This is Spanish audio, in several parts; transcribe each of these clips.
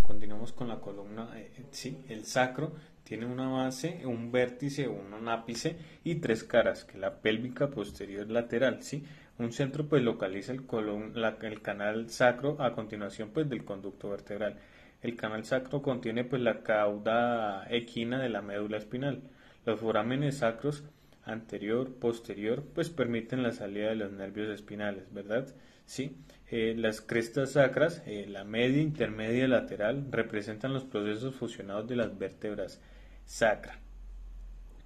continuamos con la columna, sí, el sacro tiene una base, un vértice, un ápice y tres caras, que es la pélvica, posterior, lateral, sí. Un centro pues localiza el canal sacro a continuación pues del conducto vertebral. El canal sacro contiene pues la cauda equina de la médula espinal. Los forámenes sacros anterior, posterior, pues permiten la salida de los nervios espinales, ¿verdad? Sí. Las crestas sacras, la media, intermedia y lateral, representan los procesos fusionados de las vértebras sacra.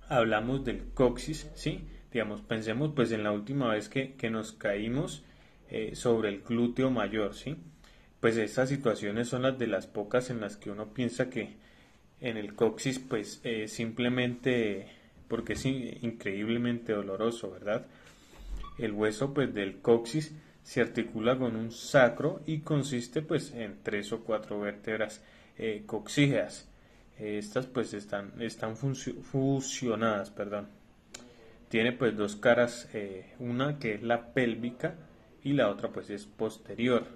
Hablamos del coxis, ¿sí? Digamos, pensemos pues en la última vez que nos caímos sobre el glúteo mayor, ¿sí? Pues estas situaciones son las de las pocas en las que uno piensa que en el coxis pues simplemente porque es increíblemente doloroso, ¿verdad? El hueso pues del coxis se articula con un sacro y consiste pues en tres o cuatro vértebras coxígeas. Estas pues están fusionadas, perdón. Tiene pues dos caras, una que es la pélvica y la otra pues es posterior.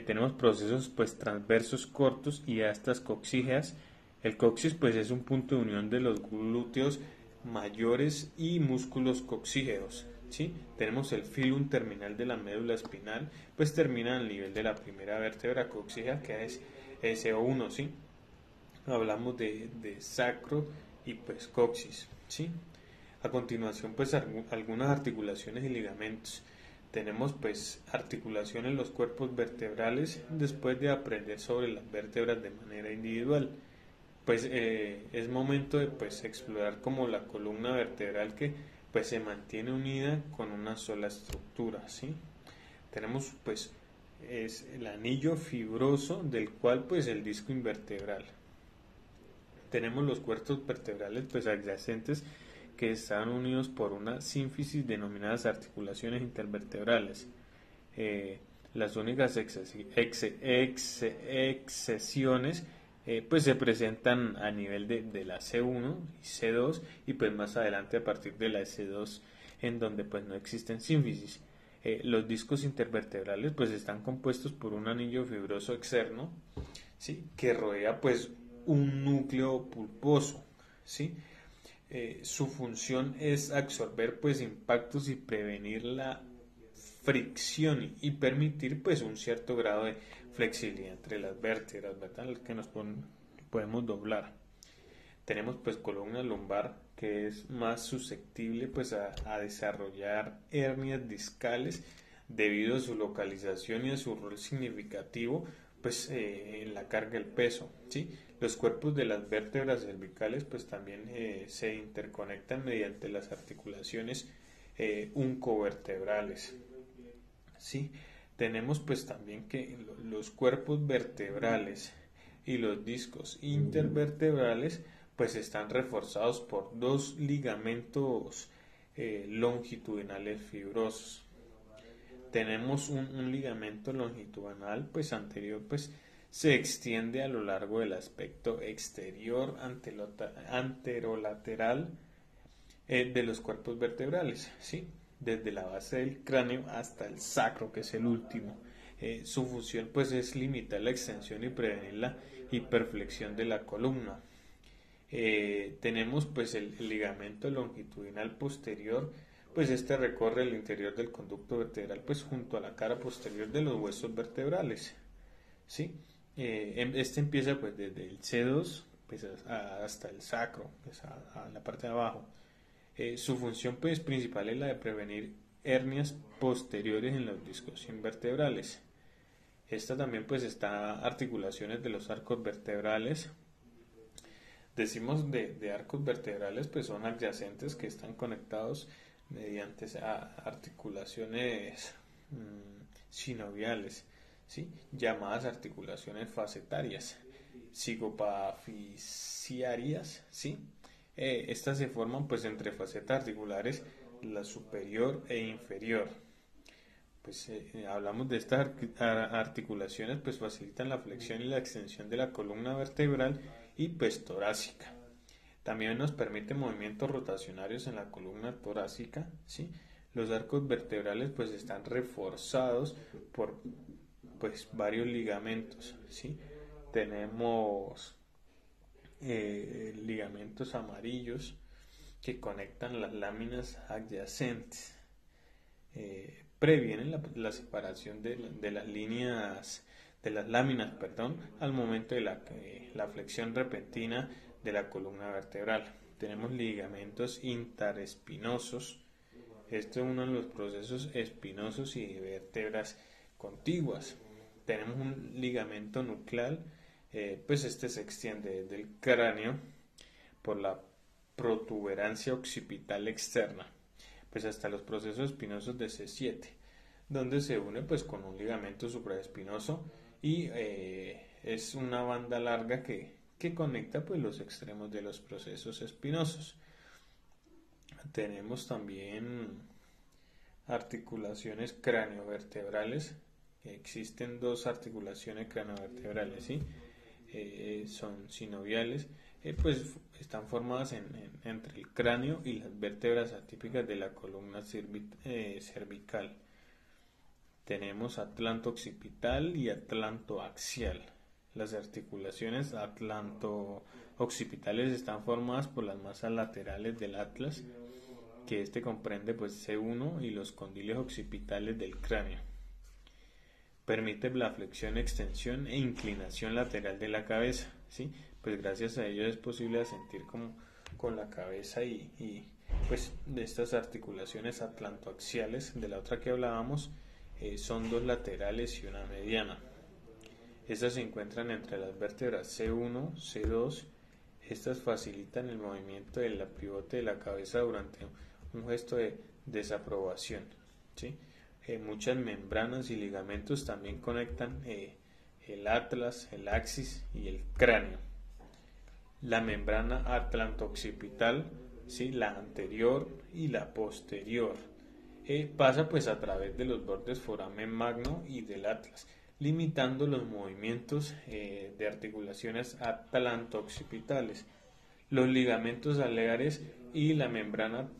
Tenemos procesos pues transversos cortos y a estas coxígeas. El coxis pues es un punto de unión de los glúteos mayores y músculos coxígeos, ¿sí? Tenemos el filum terminal de la médula espinal, pues termina al nivel de la primera vértebra coxígea que es SO1, ¿sí? Hablamos de sacro y pues coxis, ¿sí? A continuación pues algunas articulaciones y ligamentos. Tenemos pues articulación en los cuerpos vertebrales después de aprender sobre las vértebras de manera individual. Pues es momento de pues explorar como la columna vertebral que pues se mantiene unida con una sola estructura, ¿sí? Tenemos pues es el anillo fibroso del cual pues el disco invertebral. Tenemos los cuerpos vertebrales pues adyacentes que están unidos por una sínfisis denominadas articulaciones intervertebrales. Las únicas excesiones pues se presentan a nivel de la C1 y C2 y pues más adelante a partir de la C2 en donde pues no existen sínfisis. Los discos intervertebrales pues están compuestos por un anillo fibroso externo, ¿sí? Que rodea pues un núcleo pulposo, ¿sí? Su función es absorber pues impactos y prevenir la fricción y permitir pues un cierto grado de flexibilidad entre las vértebras, ¿verdad? Las que podemos doblar. Tenemos pues columna lumbar que es más susceptible pues a desarrollar hernias discales debido a su localización y a su rol significativo pues en la carga del peso, ¿sí? Los cuerpos de las vértebras cervicales pues también se interconectan mediante las articulaciones uncovertebrales, ¿sí? Tenemos pues también que los cuerpos vertebrales y los discos intervertebrales pues están reforzados por dos ligamentos longitudinales fibrosos. Tenemos un ligamento longitudinal pues anterior pues se extiende a lo largo del aspecto exterior anterolateral de los cuerpos vertebrales, ¿sí? Desde la base del cráneo hasta el sacro, que es el último. Su función pues es limitar la extensión y prevenir la hiperflexión de la columna. Tenemos pues el ligamento longitudinal posterior, pues este recorre el interior del conducto vertebral pues junto a la cara posterior de los huesos vertebrales, ¿sí? Este empieza pues desde el C2 pues, hasta el sacro, pues, a la parte de abajo. Su función pues principal es la de prevenir hernias posteriores en los discos invertebrales. Esta también pues está articulaciones de los arcos vertebrales. Decimos de arcos vertebrales pues son adyacentes que están conectados mediante articulaciones sinoviales, ¿sí? Llamadas articulaciones facetarias, zigopafisiarias, ¿sí? Estas se forman pues entre facetas articulares, la superior e inferior. Pues hablamos de estas articulaciones pues facilitan la flexión y la extensión de la columna vertebral y pues torácica. También nos permite movimientos rotacionarios en la columna torácica, ¿sí? Los arcos vertebrales pues están reforzados por pues varios ligamentos, ¿sí? Tenemos ligamentos amarillos que conectan las láminas adyacentes. Previenen la separación de las líneas de las láminas, perdón, al momento de la flexión repentina de la columna vertebral. Tenemos ligamentos interespinosos. Esto es uno de los procesos espinosos y de vértebras contiguas. Tenemos un ligamento nuclear, pues este se extiende desde el cráneo por la protuberancia occipital externa, pues hasta los procesos espinosos de C7, donde se une pues con un ligamento supraespinoso y es una banda larga que conecta pues los extremos de los procesos espinosos. Tenemos también articulaciones craniovertebrales. Existen dos articulaciones craniovertebrales, ¿sí? Son sinoviales, pues están formadas entre el cráneo y las vértebras atípicas de la columna cervical. Tenemos atlanto occipital y atlanto axial. Las articulaciones atlanto-occipitales están formadas por las masas laterales del atlas, que este comprende pues C1 y los condiles occipitales del cráneo. Permite la flexión, extensión e inclinación lateral de la cabeza, ¿sí? Pues gracias a ello es posible asentir con la cabeza y pues de estas articulaciones atlantoaxiales, de la otra que hablábamos, son dos laterales y una mediana. Estas se encuentran entre las vértebras C1, C2. Estas facilitan el movimiento del pivote de la cabeza durante un gesto de desaprobación, ¿sí? Muchas membranas y ligamentos también conectan el atlas, el axis y el cráneo. La membrana atlanto-occipital, ¿sí? La anterior y la posterior, pasa pues a través de los bordes foramen magno y del atlas, limitando los movimientos de articulaciones atlanto-occipitales. Los ligamentos aleares y la membrana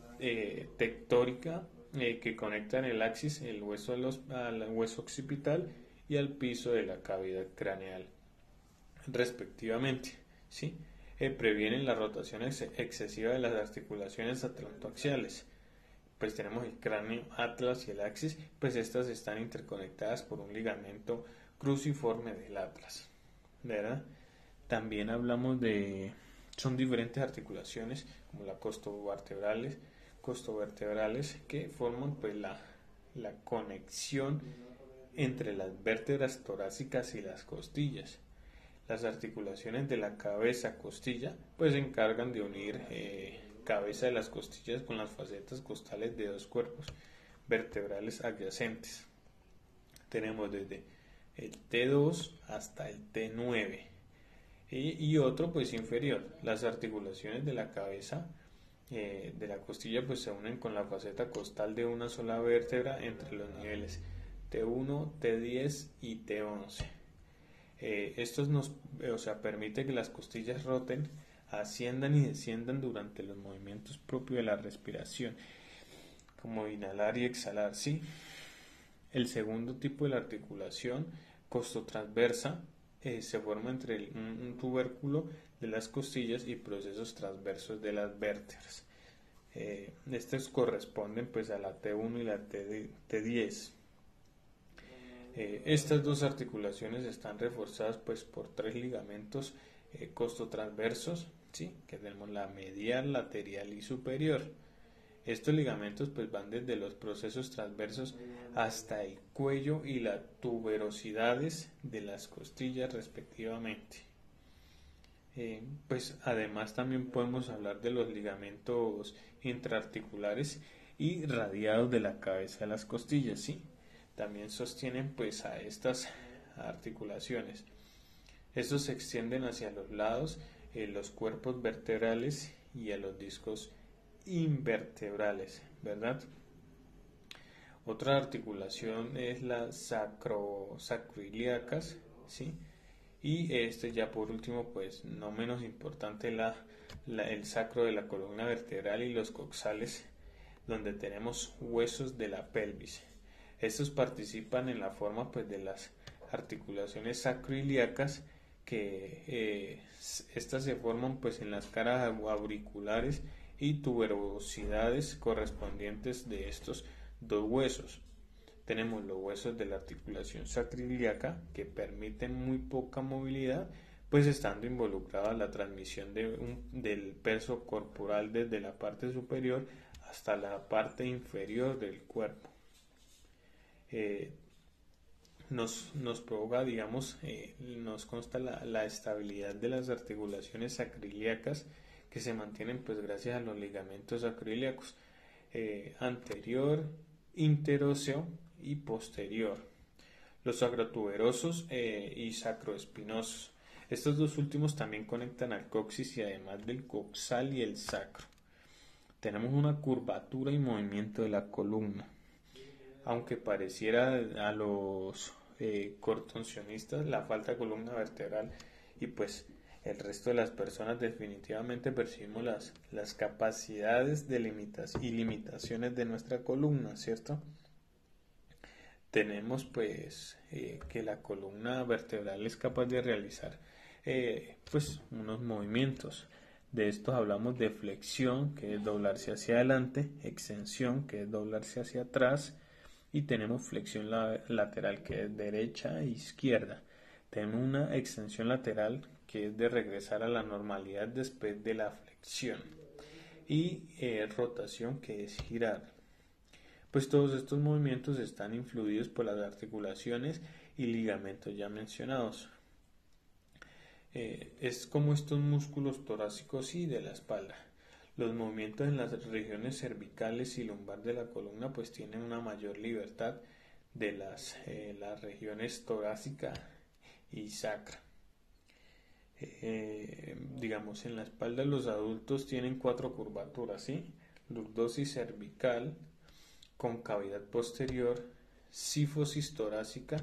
tectórica que conectan el axis, el hueso al hueso occipital y al piso de la cavidad craneal, respectivamente, ¿sí? Previenen la rotación excesiva de las articulaciones atlantoaxiales. Pues tenemos el cráneo, atlas y el axis, pues estas están interconectadas por un ligamento cruciforme del atlas, ¿verdad? También hablamos son diferentes articulaciones como las costovertebrales que forman pues la conexión entre las vértebras torácicas y las costillas. Las articulaciones de la cabeza-costilla pues se encargan de unir cabeza de las costillas con las facetas costales de dos cuerpos vertebrales adyacentes. Tenemos desde el T2 hasta el T9 y otro pues inferior. Las articulaciones de la cabeza de la costilla pues se unen con la faceta costal de una sola vértebra entre los niveles T1, T10 y T11. Estos permite que las costillas roten, asciendan y desciendan durante los movimientos propios de la respiración, como inhalar y exhalar, ¿sí? El segundo tipo de la articulación costotransversa se forma entre un tubérculo de las costillas y procesos transversos de las vértebras. Estos corresponden pues a la T1 y la T10. Estas dos articulaciones están reforzadas pues por tres ligamentos costotransversos, ¿sí? Que tenemos la medial, lateral y superior. Estos ligamentos pues van desde los procesos transversos hasta el cuello y las tuberosidades de las costillas respectivamente. Pues además también podemos hablar de los ligamentos intraarticulares y radiados de la cabeza de las costillas, ¿sí? También sostienen pues a estas articulaciones. Estos se extienden hacia los lados, los cuerpos vertebrales y a los discos invertebrales, ¿verdad? Otra articulación es la sacroiliacas, ¿sí? Y ya por último, pues no menos importante, el sacro de la columna vertebral y los coxales, donde tenemos huesos de la pelvis. Estos participan en la forma pues de las articulaciones sacroiliacas que estas se forman pues en las caras auriculares y tuberosidades correspondientes de estos dos huesos. Tenemos los huesos de la articulación sacroiliaca que permiten muy poca movilidad, pues estando involucrada la transmisión del peso corporal desde la parte superior hasta la parte inferior del cuerpo. Nos provoca, digamos, nos consta la estabilidad de las articulaciones sacroiliacas que se mantienen pues gracias a los ligamentos sacroiliacos anterior, interóseo y posterior, los sacrotuberosos y sacroespinosos. Estos dos últimos también conectan al coxis y además del coxal y el sacro. Tenemos una curvatura y movimiento de la columna. Aunque pareciera a los contorsionistas la falta de columna vertebral y pues el resto de las personas definitivamente percibimos las capacidades de limitaciones de nuestra columna, ¿cierto? Tenemos pues que la columna vertebral es capaz de realizar pues unos movimientos. De estos hablamos de flexión, que es doblarse hacia adelante, extensión, que es doblarse hacia atrás, y tenemos flexión lateral, que es derecha e izquierda. Tenemos una extensión lateral, que es de regresar a la normalidad después de la flexión, y rotación, que es girar. Pues todos estos movimientos están influidos por las articulaciones y ligamentos ya mencionados. Es como estos músculos torácicos y de la espalda. Los movimientos en las regiones cervicales y lumbar de la columna pues tienen una mayor libertad de las regiones torácica y sacra. Digamos, en la espalda los adultos tienen 4 curvaturas, ¿sí? Lordosis cervical, concavidad posterior, sífosis torácica,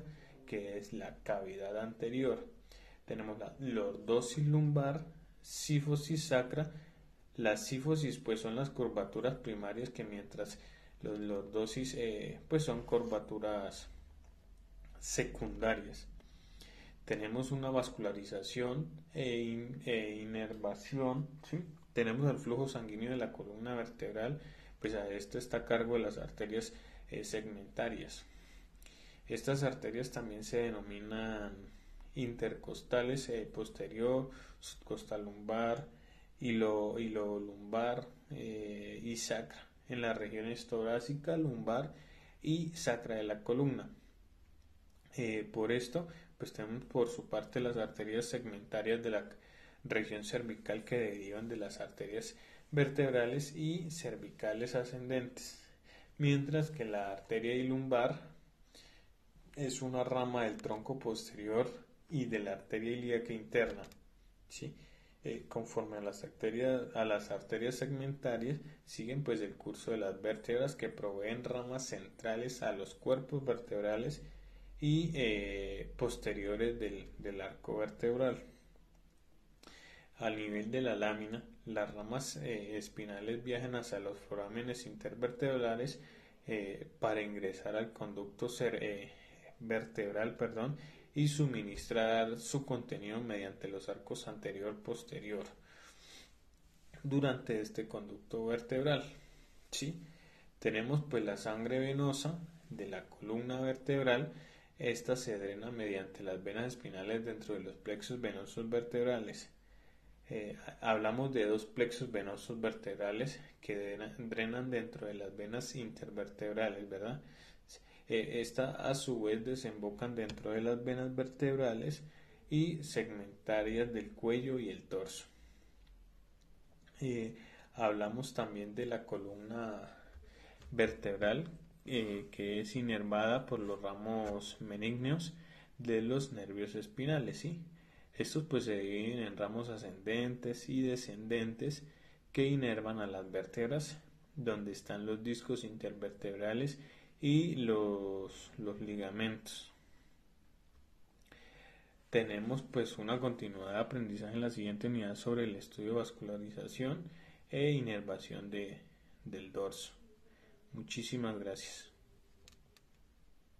que es la cavidad anterior. Tenemos la lordosis lumbar, sífosis sacra. Las sífosis pues son las curvaturas primarias, que mientras los lordosis pues son curvaturas secundarias. Tenemos una vascularización e inervación, ¿sí? Tenemos el flujo sanguíneo de la columna vertebral, pues a esto está a cargo de las arterias segmentarias. Estas arterias también se denominan intercostales, posterior, subcostal lumbar, hilo lumbar y sacra, en las regiones torácica, lumbar y sacra de la columna. Por esto, pues tenemos por su parte las arterias segmentarias de la región cervical, que derivan de las arterias vertebrales y cervicales ascendentes, mientras que la arteria lumbar es una rama del tronco posterior y de la arteria ilíaca interna, ¿sí? Conforme a las arterias segmentarias siguen pues el curso de las vértebras, que proveen ramas centrales a los cuerpos vertebrales y posteriores del arco vertebral. Al nivel de la lámina, las ramas espinales viajan hacia los forámenes intervertebrales para ingresar al conducto vertebral, y suministrar su contenido mediante los arcos anterior-posterior durante este conducto vertebral, ¿sí? Tenemos pues la sangre venosa de la columna vertebral. Esta se drena mediante las venas espinales dentro de los plexos venosos vertebrales. Hablamos de 2 plexos venosos vertebrales que drenan dentro de las venas intervertebrales, ¿verdad? Esta a su vez desembocan dentro de las venas vertebrales y segmentarias del cuello y el torso. Hablamos también de la columna vertebral, que es inervada por los ramos meningeos de los nervios espinales, ¿sí? Estos pues se dividen en ramos ascendentes y descendentes que inervan a las vértebras, donde están los discos intervertebrales y los ligamentos. Tenemos pues una continuidad de aprendizaje en la siguiente unidad sobre el estudio de vascularización e inervación del dorso. Muchísimas gracias.